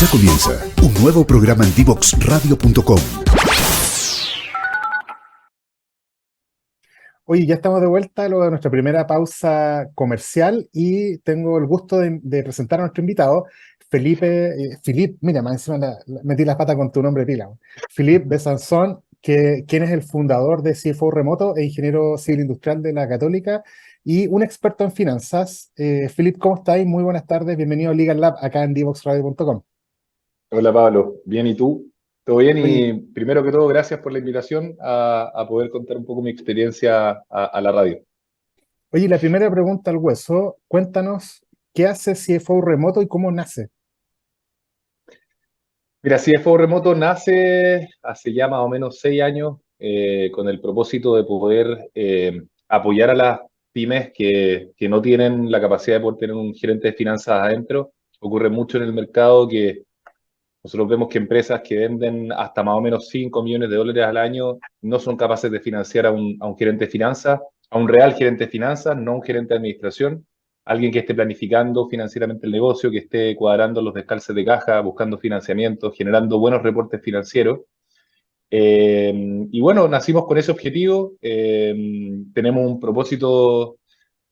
Ya comienza un nuevo programa en divoxradio.com. Oye, ya estamos de vuelta luego de nuestra primera pausa comercial y tengo el gusto de presentar a nuestro invitado, mira, más encima metí las patas con tu nombre pila. Philippe Besançon, quien es el fundador de CFO Remoto e ingeniero civil industrial de la Católica y un experto en finanzas. Philippe, ¿cómo estáis? Muy buenas tardes, bienvenido a Legal Lab acá en divoxradio.com. Hola Pablo, bien, ¿y tú? ¿Todo bien? Oye, Y primero que todo, gracias por la invitación a poder contar un poco mi experiencia a la radio. oye, la primera pregunta al hueso, cuéntanos qué hace CFO Remoto y cómo nace. Mira, CFO Remoto nace hace ya más o menos 6 años con el propósito de poder apoyar a las pymes que no tienen la capacidad de poder tener un gerente de finanzas adentro. Ocurre mucho en el mercado que nosotros vemos que empresas que venden hasta más o menos 5 millones de dólares al año no son capaces de financiar a un gerente de finanzas, a un real gerente de finanzas, no a un gerente de administración, alguien que esté planificando financieramente el negocio, que esté cuadrando los descalces de caja, buscando financiamiento, generando buenos reportes financieros. Y bueno, nacimos con ese objetivo. Tenemos un propósito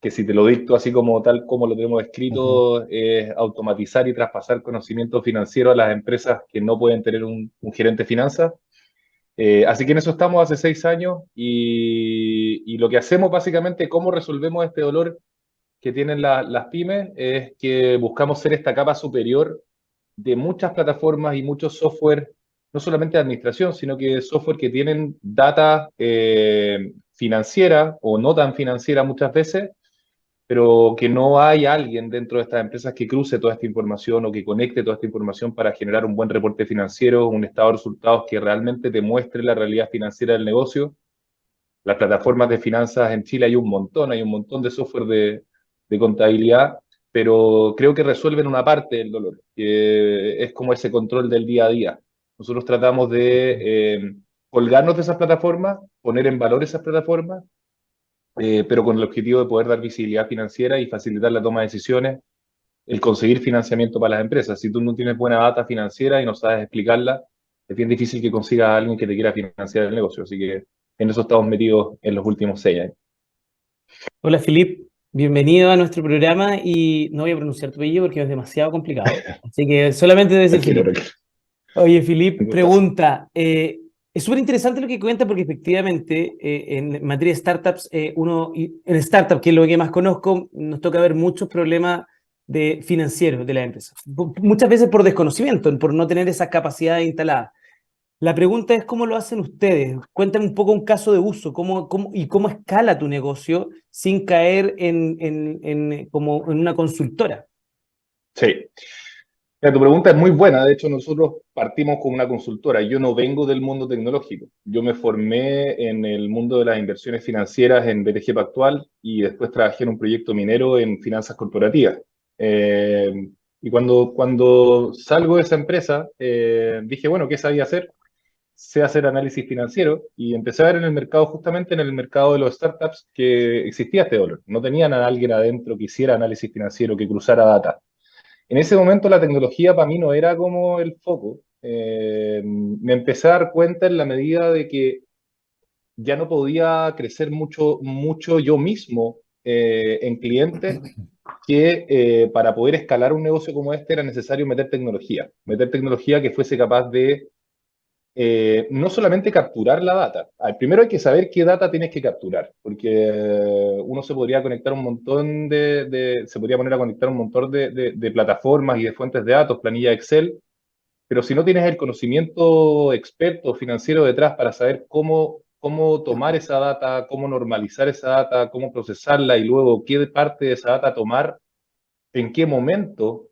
que, si te lo dicto así como tal como lo tenemos Ujú. escrito, es automatizar y traspasar conocimiento financiero a las empresas que no pueden tener un gerente de finanzas. Así que en eso estamos hace 6 años y lo que hacemos básicamente, cómo resolvemos este dolor que tienen las pymes, es que buscamos ser esta capa superior de muchas plataformas y muchos software, no solamente de administración, sino que software que tienen data financiera o no tan financiera muchas veces, pero que no hay alguien dentro de estas empresas que cruce toda esta información o que conecte toda esta información para generar un buen reporte financiero, un estado de resultados que realmente te muestre la realidad financiera del negocio. Las plataformas de finanzas en Chile hay un montón de software de contabilidad, pero creo que resuelven una parte del dolor, que es como ese control del día a día. Nosotros tratamos de colgarnos de esas plataformas, poner en valor esas plataformas, pero con el objetivo de poder dar visibilidad financiera y facilitar la toma de decisiones, el conseguir financiamiento para las empresas. Si tú no tienes buena data financiera y no sabes explicarla, es bien difícil que consigas a alguien que te quiera financiar el negocio. Así que en eso estamos metidos en los últimos 6 años. Hola Filip, bienvenido a nuestro programa y no voy a pronunciar tu apellido porque es demasiado complicado, así que solamente debe decir Tranquilo, Filip. tranquilo. Oye Filip, Un gustazo. pregunta, es súper interesante lo que cuenta porque efectivamente en materia de startups, en startup, que es lo que más conozco, nos toca ver muchos problemas de financieros de las empresas, muchas veces por desconocimiento, por no tener esa capacidad instalada. La pregunta es cómo lo hacen ustedes. Cuéntame un poco un caso de uso, cómo escala tu negocio sin caer como en una consultora. Sí. Mira, tu pregunta es muy buena. De hecho, nosotros partimos con una consultora. Yo no vengo del mundo tecnológico. Yo me formé en el mundo de las inversiones financieras en BTG Pactual y después trabajé en un proyecto minero en finanzas corporativas. Eh, y cuando salgo de esa empresa, dije, bueno, ¿qué sabía hacer? Sé hacer análisis financiero y empecé a ver en el mercado, justamente en el mercado de los startups, que existía este dolor. No tenían a alguien adentro que hiciera análisis financiero, que cruzara data. En ese momento la tecnología para mí no era como el foco. Me empecé a dar cuenta en la medida de que ya no podía crecer mucho, mucho yo mismo en clientes, que para poder escalar un negocio como este era necesario meter tecnología que fuese capaz de no solamente capturar la data. Primero hay que saber qué data tienes que capturar, porque uno se podría conectar un montón se podría poner a conectar un montón de plataformas y de fuentes de datos, planilla Excel, pero si no tienes el conocimiento experto financiero detrás para saber cómo tomar esa data, cómo normalizar esa data, cómo procesarla y luego qué parte de esa data tomar, en qué momento,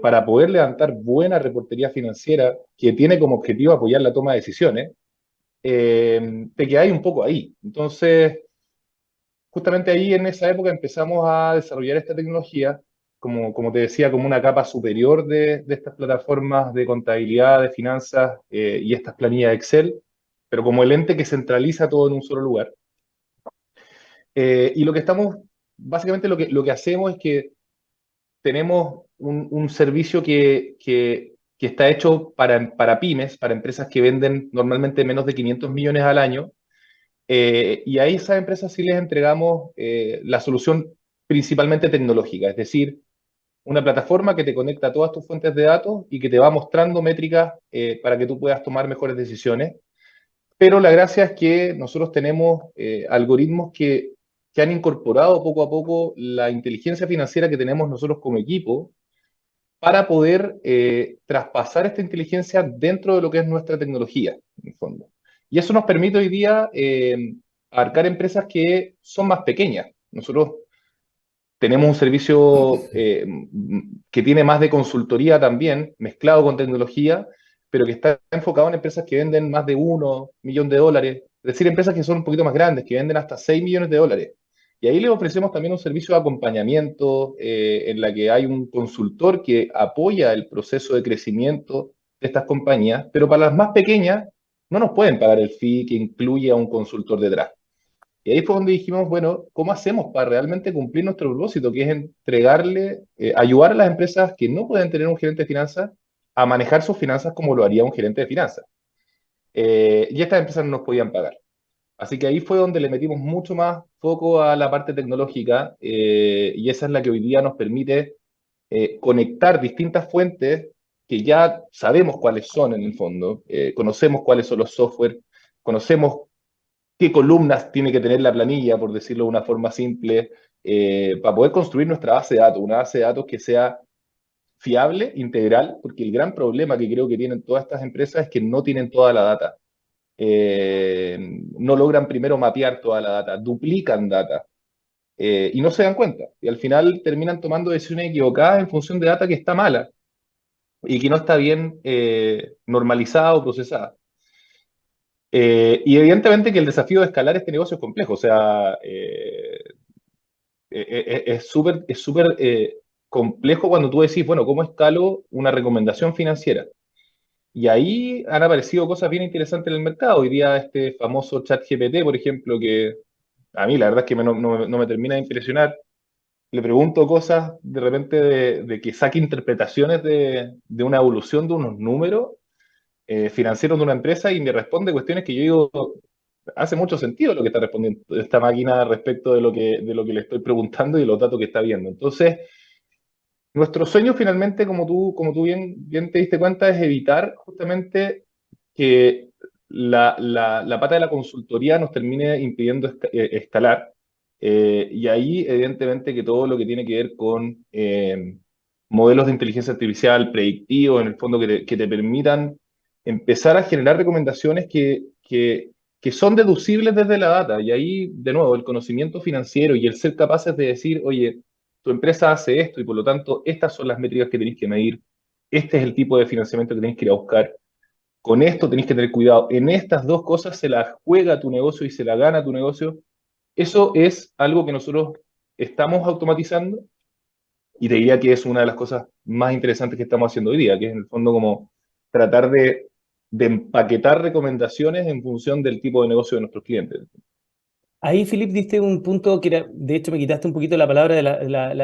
para poder levantar buena reportería financiera que tiene como objetivo apoyar la toma de decisiones, te quedáis un poco ahí. Entonces, justamente ahí en esa época empezamos a desarrollar esta tecnología, como te decía, como una capa superior de estas plataformas de contabilidad, de finanzas y estas planillas de Excel, pero como el ente que centraliza todo en un solo lugar. Y básicamente lo que hacemos es que tenemos un servicio que que está hecho para pymes, para empresas que venden normalmente menos de 500 millones al año. Y a esas empresas sí les entregamos la solución principalmente tecnológica, es decir, una plataforma que te conecta a todas tus fuentes de datos y que te va mostrando métricas para que tú puedas tomar mejores decisiones. Pero la gracia es que nosotros tenemos algoritmos que han incorporado poco a poco la inteligencia financiera que tenemos nosotros como equipo para poder traspasar esta inteligencia dentro de lo que es nuestra tecnología, en el fondo. Y eso nos permite hoy día abarcar empresas que son más pequeñas. Nosotros tenemos un servicio que tiene más de consultoría también, mezclado con tecnología, pero que está enfocado en empresas que venden más de $1 millón. Es decir, empresas que son un poquito más grandes, que venden hasta $6 millones. Y ahí le ofrecemos también un servicio de acompañamiento en la que hay un consultor que apoya el proceso de crecimiento de estas compañías, pero para las más pequeñas no nos pueden pagar el fee que incluye a un consultor detrás. Y ahí fue donde dijimos, bueno, ¿cómo hacemos para realmente cumplir nuestro propósito, que es entregarle, ayudar a las empresas que no pueden tener un gerente de finanzas a manejar sus finanzas como lo haría un gerente de finanzas? Y estas empresas no nos podían pagar. Así que ahí fue donde le metimos mucho más foco a la parte tecnológica y esa es la que hoy día nos permite conectar distintas fuentes que ya sabemos cuáles son en el fondo, conocemos cuáles son los software, conocemos qué columnas tiene que tener la planilla, por decirlo de una forma simple, para poder construir nuestra base de datos, una base de datos que sea fiable, integral, porque el gran problema que creo que tienen todas estas empresas es que no tienen toda la data. No logran primero mapear toda la data, duplican data y no se dan cuenta. Y al final terminan tomando decisiones equivocadas en función de data que está mala y que no está bien normalizada o procesada. Y evidentemente que el desafío de escalar este negocio es complejo, o sea, es súper complejo cuando tú decís, bueno, ¿cómo escalo una recomendación financiera? Y ahí han aparecido cosas bien interesantes en el mercado. Hoy día este famoso ChatGPT, por ejemplo, que a mí la verdad es que no me termina de impresionar. Le pregunto cosas de repente de que saque interpretaciones de una evolución de unos números financieros de una empresa y me responde cuestiones que yo digo, hace mucho sentido lo que está respondiendo esta máquina respecto de lo que le estoy preguntando y de los datos que está viendo. Entonces, nuestro sueño finalmente, como tú bien te diste cuenta, es evitar justamente que la pata de la consultoría nos termine impidiendo escalar. Y ahí, evidentemente, que todo lo que tiene que ver con modelos de inteligencia artificial predictivos, en el fondo, que te permitan empezar a generar recomendaciones que son deducibles desde la data. Y ahí, de nuevo, el conocimiento financiero y el ser capaces de decir, oye, tu empresa hace esto y por lo tanto estas son las métricas que tenéis que medir, este es el tipo de financiamiento que tenéis que ir a buscar, con esto tenéis que tener cuidado, en estas dos cosas se la juega tu negocio y se la gana tu negocio. Eso es algo que nosotros estamos automatizando y te diría que es una de las cosas más interesantes que estamos haciendo hoy día, que es en el fondo como tratar de empaquetar recomendaciones en función del tipo de negocio de nuestros clientes. Ahí, Philip, diste un punto que era, de hecho, me quitaste un poquito la palabra de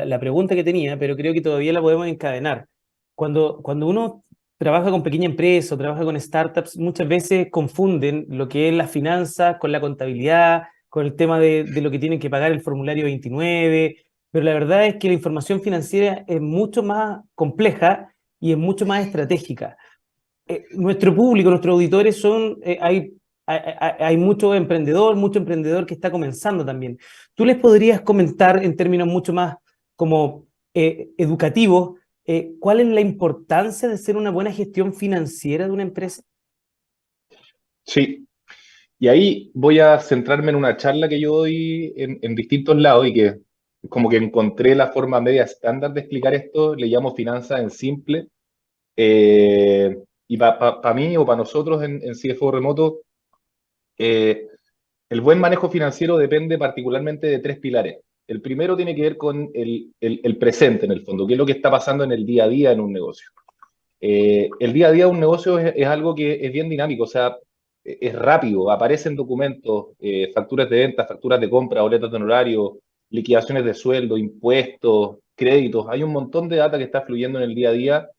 la pregunta que tenía, pero creo que todavía la podemos encadenar. Cuando uno trabaja con pequeña empresa o trabaja con startups, muchas veces confunden lo que es la finanza con la contabilidad, con el tema de lo que tienen que pagar el formulario 29, pero la verdad es que la información financiera es mucho más compleja y es mucho más estratégica. Nuestro público, nuestros auditores son, hay mucho emprendedor que está comenzando también. ¿Tú les podrías comentar en términos mucho más como educativos cuál es la importancia de hacer una buena gestión financiera de una empresa? Sí, y ahí voy a centrarme en una charla que yo doy en distintos lados y que como que encontré la forma media estándar de explicar esto, le llamo finanzas en simple. Eh, y para mí o para nosotros en CFO Remoto, eh, el buen manejo financiero depende particularmente de tres pilares. El primero tiene que ver con el presente, en el fondo, qué es lo que está pasando en el día a día en un negocio. El día a día de un negocio es algo que es bien dinámico, o sea, es rápido, aparecen documentos, facturas de venta, facturas de compra, boletos de honorario, liquidaciones de sueldo, impuestos, créditos. Hay un montón de data que está fluyendo en el día a día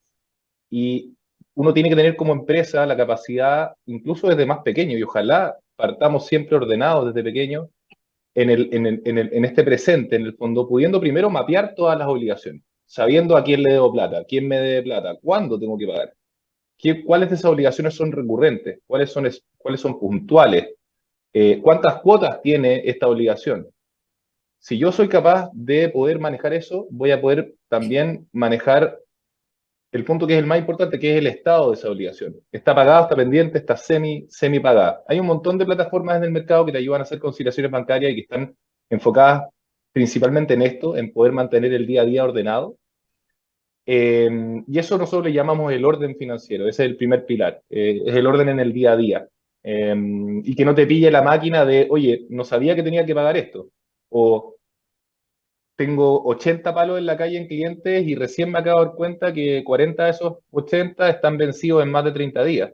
y uno tiene que tener como empresa la capacidad, incluso desde más pequeño, y ojalá partamos siempre ordenados desde pequeño, en este presente, en el fondo, pudiendo primero mapear todas las obligaciones, sabiendo a quién le debo plata, quién me debe plata, cuándo tengo que pagar, cuáles de esas obligaciones son recurrentes, cuáles son puntuales, cuántas cuotas tiene esta obligación. Si yo soy capaz de poder manejar eso, voy a poder también manejar el punto que es el más importante, que es el estado de esa obligación. ¿Está pagada, está pendiente, está semi pagada? Hay un montón de plataformas en el mercado que te ayudan a hacer conciliaciones bancarias y que están enfocadas principalmente en esto, en poder mantener el día a día ordenado. Y eso nosotros le llamamos el orden financiero, ese es el primer pilar, es el orden en el día a día. Y que no te pille la máquina de, oye, no sabía que tenía que pagar esto, o tengo 80 palos en la calle en clientes y recién me acabo de dar cuenta que 40 de esos 80 están vencidos en más de 30 días.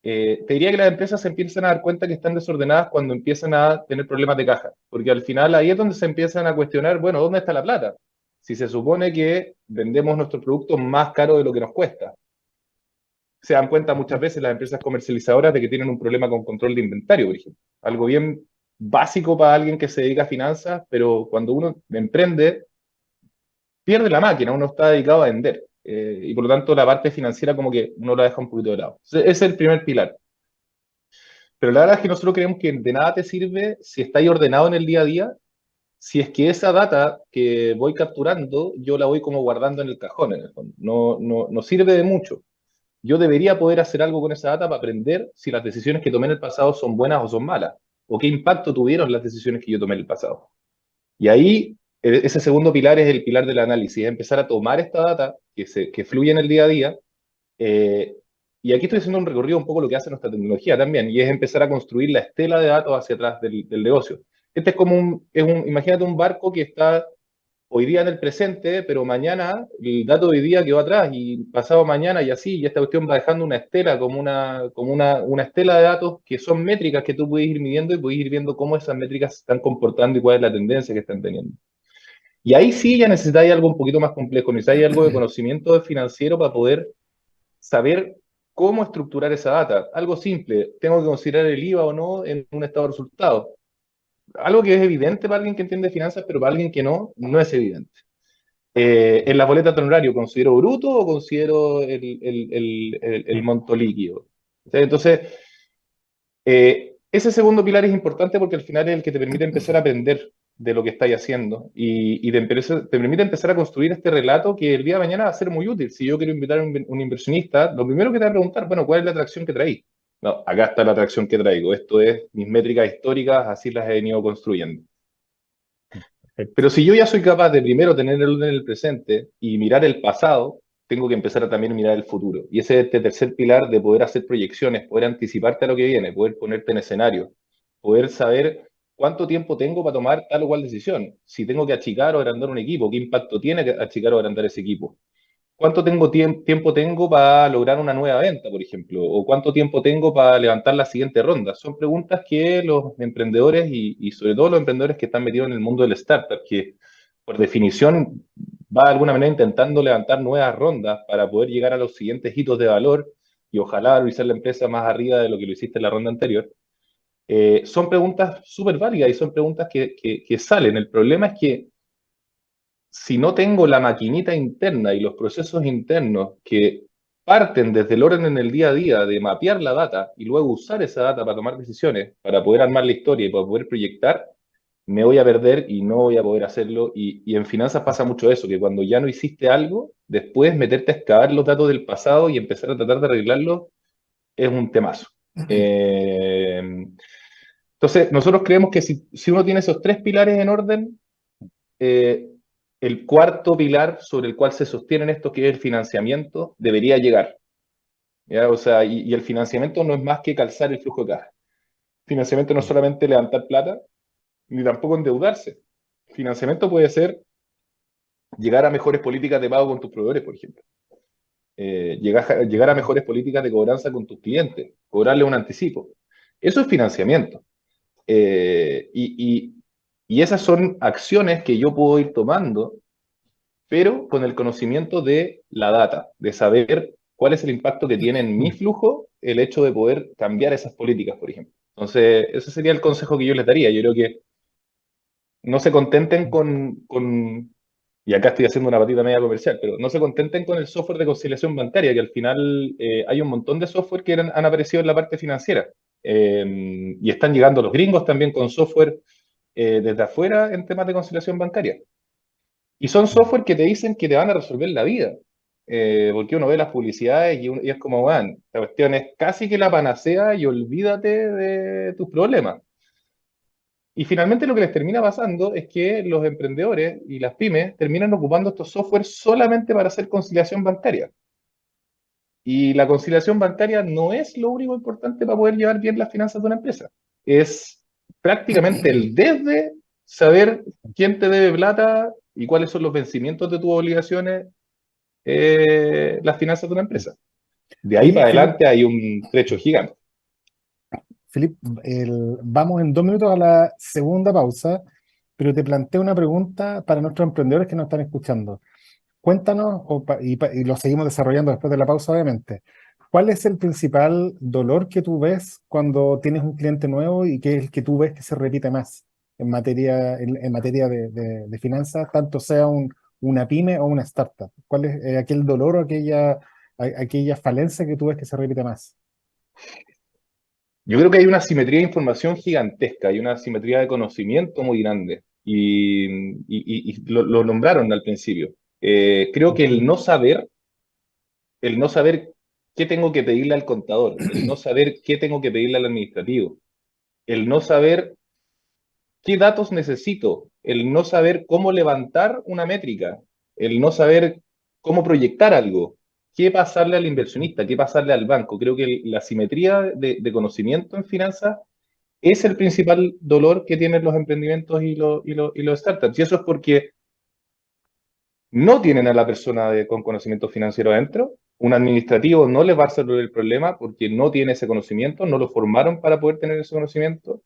Te diría que las empresas se empiezan a dar cuenta que están desordenadas cuando empiezan a tener problemas de caja, porque al final ahí es donde se empiezan a cuestionar, bueno, ¿dónde está la plata? Si se supone que vendemos nuestros productos más caros de lo que nos cuesta. Se dan cuenta muchas veces las empresas comercializadoras de que tienen un problema con control de inventario, por ejemplo. Algo bien básico para alguien que se dedica a finanzas, pero cuando uno emprende, pierde la máquina, uno está dedicado a vender. Y por lo tanto la parte financiera como que uno la deja un poquito de lado. Ese es el primer pilar. Pero la verdad es que nosotros creemos que de nada te sirve si está ahí ordenado en el día a día, si es que esa data que voy capturando, yo la voy como guardando en el cajón, en el fondo. No sirve de mucho. Yo debería poder hacer algo con esa data para aprender si las decisiones que tomé en el pasado son buenas o son malas, o qué impacto tuvieron las decisiones que yo tomé en el pasado. Y ahí, ese segundo pilar es el pilar del análisis, es empezar a tomar esta data que fluye en el día a día, eh, y aquí estoy haciendo un recorrido un poco lo que hace nuestra tecnología también, y es empezar a construir la estela de datos hacia atrás del negocio. Este es como imagínate un barco que está hoy día en el presente, pero mañana el dato de hoy día quedó atrás y pasado mañana y así, y esta cuestión va dejando una estela, como una estela de datos que son métricas que tú puedes ir midiendo y puedes ir viendo cómo esas métricas se están comportando y cuál es la tendencia que están teniendo. Y ahí sí ya necesitáis algo un poquito más complejo, necesitáis algo de conocimiento financiero para poder saber cómo estructurar esa data. Algo simple, tengo que considerar el IVA o no en un estado de resultados. Algo que es evidente para alguien que entiende finanzas, pero para alguien que no es evidente. En la boleta de honorario, ¿considero bruto o considero el monto líquido? Entonces, ese segundo pilar es importante porque al final es el que te permite empezar a aprender de lo que estáis haciendo y te permite empezar a construir este relato que el día de mañana va a ser muy útil. Si yo quiero invitar a un inversionista, lo primero que te va a preguntar, bueno, ¿cuál es la atracción que traéis? No, acá está la atracción que traigo. Esto es mis métricas históricas, así las he venido construyendo. Pero si yo ya soy capaz de primero tener el orden en el presente y mirar el pasado, tengo que empezar a también mirar el futuro. Y ese es este tercer pilar de poder hacer proyecciones, poder anticiparte a lo que viene, poder ponerte en escenario, poder saber cuánto tiempo tengo para tomar tal o cual decisión. Si tengo que achicar o agrandar un equipo, qué impacto tiene que achicar o agrandar ese equipo. ¿Cuánto tiempo tengo para lograr una nueva venta, por ejemplo? ¿O cuánto tiempo tengo para levantar la siguiente ronda? Son preguntas que los emprendedores y sobre todo los emprendedores que están metidos en el mundo del startup, que por definición va de alguna manera intentando levantar nuevas rondas para poder llegar a los siguientes hitos de valor y ojalá realizar la empresa más arriba de lo que lo hiciste en la ronda anterior. Son preguntas súper válidas y son preguntas que salen. El problema es que si no tengo la maquinita interna y los procesos internos que parten desde el orden en el día a día de mapear la data y luego usar esa data para tomar decisiones, para poder armar la historia y para poder proyectar, me voy a perder y no voy a poder hacerlo. Y en finanzas pasa mucho eso, que cuando ya no hiciste algo, después meterte a excavar los datos del pasado y empezar a tratar de arreglarlo es un temazo. Entonces, nosotros creemos que si uno tiene esos tres pilares en orden, el cuarto pilar sobre el cual se sostienen esto, que es el financiamiento, debería llegar. ¿Ya? O sea, y el financiamiento no es más que calzar el flujo de caja. Financiamiento no es solamente levantar plata, ni tampoco endeudarse. Financiamiento puede ser llegar a mejores políticas de pago con tus proveedores, por ejemplo. Llegar a mejores políticas de cobranza con tus clientes, cobrarle un anticipo. Eso es financiamiento. Y esas son acciones que yo puedo ir tomando, pero con el conocimiento de la data, de saber cuál es el impacto que tiene en mi flujo el hecho de poder cambiar esas políticas, por ejemplo. Entonces, ese sería el consejo que yo les daría. Yo creo que no se contenten y acá estoy haciendo una patita media comercial, pero no se contenten con el software de conciliación bancaria, que al final hay un montón de software que han aparecido en la parte financiera. Y están llegando los gringos también con software desde afuera en temas de conciliación bancaria. Y son software que te dicen que te van a resolver la vida. Porque uno ve las publicidades y es como, bueno, la cuestión es casi que la panacea y olvídate de tus problemas. Y finalmente lo que les termina pasando es que los emprendedores y las pymes terminan ocupando estos softwares solamente para hacer conciliación bancaria. Y la conciliación bancaria no es lo único importante para poder llevar bien las finanzas de una empresa. Es prácticamente el desde saber quién te debe plata y cuáles son los vencimientos de tus obligaciones, las finanzas de una empresa. De ahí para adelante hay un trecho gigante. Filip, vamos en 2 minutos a la segunda pausa, pero te planteo una pregunta para nuestros emprendedores que nos están escuchando. Cuéntanos, y lo seguimos desarrollando después de la pausa, obviamente. ¿Cuál es el principal dolor que tú ves cuando tienes un cliente nuevo y que es el que tú ves que se repite más en materia de finanzas, tanto sea una pyme o una startup? ¿Cuál es aquel dolor o aquella falencia que tú ves que se repite más? Yo creo que hay una asimetría de información gigantesca, hay una asimetría de conocimiento muy grande. Y lo nombraron al principio. Creo que el no saber qué tengo que pedirle al contador, el no saber qué tengo que pedirle al administrativo, el no saber qué datos necesito, el no saber cómo levantar una métrica, el no saber cómo proyectar algo, qué pasarle al inversionista, qué pasarle al banco. Creo que la asimetría de conocimiento en finanzas es el principal dolor que tienen los emprendimientos y los startups. Y eso es porque no tienen a la persona con conocimiento financiero adentro. Un administrativo no les va a resolver el problema porque no tiene ese conocimiento, no lo formaron para poder tener ese conocimiento.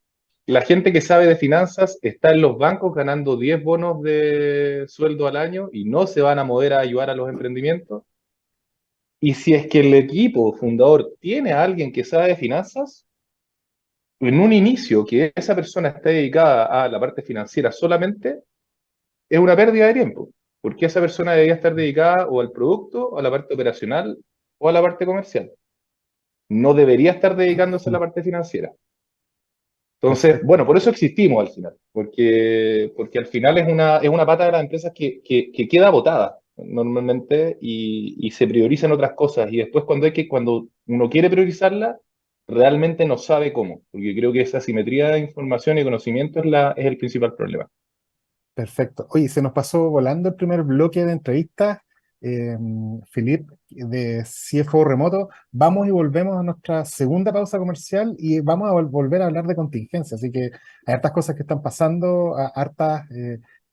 La gente que sabe de finanzas está en los bancos ganando 10 bonos de sueldo al año y no se van a mover a ayudar a los emprendimientos. Y si es que el equipo fundador tiene a alguien que sabe de finanzas, en un inicio que esa persona esté dedicada a la parte financiera solamente, es una pérdida de tiempo, porque esa persona debería estar dedicada o al producto, o a la parte operacional, o a la parte comercial. No debería estar dedicándose a la parte financiera. Entonces, bueno, por eso existimos al final, porque al final es una pata de las empresas que queda botada normalmente y se priorizan otras cosas, y después cuando uno quiere priorizarla, realmente no sabe cómo, porque creo que esa asimetría de información y conocimiento es el principal problema. Perfecto. Oye, se nos pasó volando el primer bloque de entrevistas. Filip, de CFO Remoto, vamos y volvemos a nuestra segunda pausa comercial y vamos a volver a hablar de contingencia. Así que hay hartas cosas que están pasando, hartas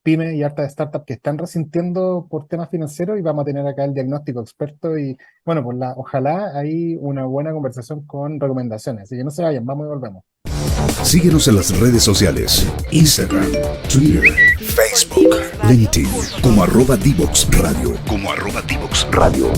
pymes y hartas startups que están resintiendo por temas financieros, y vamos a tener acá el diagnóstico experto y, bueno, pues ojalá hay una buena conversación con recomendaciones. Así que no se vayan, vamos y volvemos. Síguenos en las redes sociales: Instagram, Twitter, Facebook, LinkedIn, como @Divox Radio.